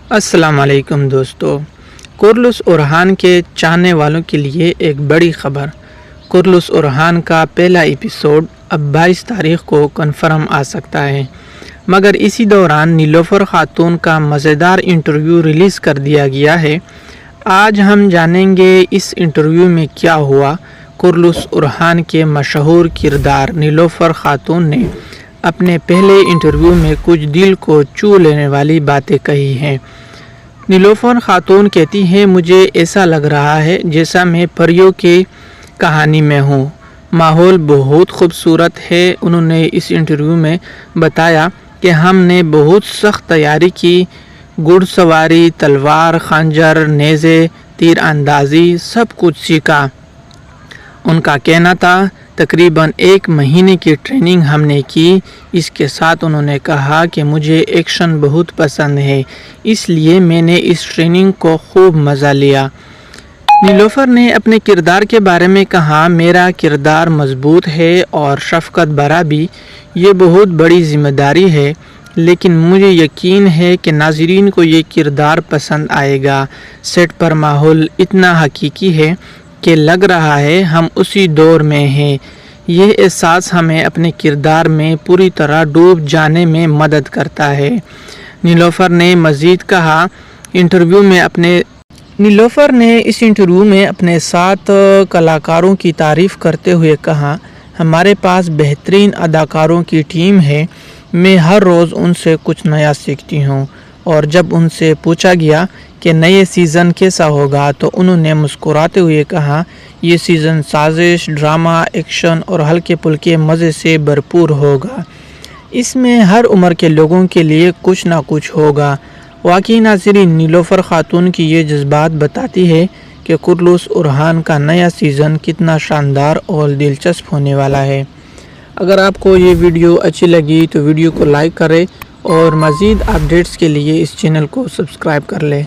السلام علیکم دوستو، کرلس اورحان کے چاہنے والوں کے لیے ایک بڑی خبر۔ کرلس اورحان کا پہلا ایپیسوڈ اب 22 تاریخ کو کنفرم آ سکتا ہے، مگر اسی دوران نیلوفر خاتون کا مزیدار انٹرویو ریلیز کر دیا گیا ہے۔ آج ہم جانیں گے اس انٹرویو میں کیا ہوا۔ کرلس اورحان کے مشہور کردار نیلوفر خاتون نے اپنے پہلے انٹرویو میں کچھ دل کو چھو لینے والی باتیں کہی ہیں۔ نیلوفر خاتون کہتی ہیں، مجھے ایسا لگ رہا ہے جیسا میں پریوں کی کہانی میں ہوں۔ ماحول بہت خوبصورت ہے۔ انہوں نے اس انٹرویو میں بتایا کہ ہم نے بہت سخت تیاری کی، گھڑ سواری، تلوار، خنجر، نیزے، تیر اندازی، سب کچھ سیکھا۔ ان کا کہنا تھا تقریباً 1 مہینے کی ٹریننگ ہم نے کی۔ اس کے ساتھ انہوں نے کہا کہ مجھے ایکشن بہت پسند ہے، اس لیے میں نے اس ٹریننگ کو خوب مزہ لیا۔ نیلوفر نے اپنے کردار کے بارے میں کہا، میرا کردار مضبوط ہے اور شفقت بھرا بھی۔ یہ بہت بڑی ذمہ داری ہے، لیکن مجھے یقین ہے کہ ناظرین کو یہ کردار پسند آئے گا۔ سیٹ پر ماحول اتنا حقیقی ہے کہ لگ رہا ہے ہم اسی دور میں ہیں۔ یہ احساس ہمیں اپنے کردار میں پوری طرح ڈوب جانے میں مدد کرتا ہے۔ نیلوفر نے مزید کہا، نیلوفر نے اس انٹرویو میں اپنے 7 کلاکاروں کی تعریف کرتے ہوئے کہا، ہمارے پاس بہترین اداکاروں کی ٹیم ہے۔ میں ہر روز ان سے کچھ نیا سیکھتی ہوں۔ اور جب ان سے پوچھا گیا کہ نئے سیزن کیسا ہوگا تو انہوں نے مسکراتے ہوئے کہا، یہ سیزن سازش، ڈرامہ، ایکشن اور ہلکے پھلکے مزے سے بھرپور ہوگا۔ اس میں ہر عمر کے لوگوں کے لیے کچھ نہ کچھ ہوگا۔ واقعی ناظرین، نیلوفر خاتون کی یہ جذبات بتاتی ہے کہ کرلس اورحان کا نیا سیزن کتنا شاندار اور دلچسپ ہونے والا ہے۔ اگر آپ کو یہ ویڈیو اچھی لگی تو ویڈیو کو لائک کریں اور مزید اپڈیٹس کے لیے اس چینل کو سبسکرائب کر لیں۔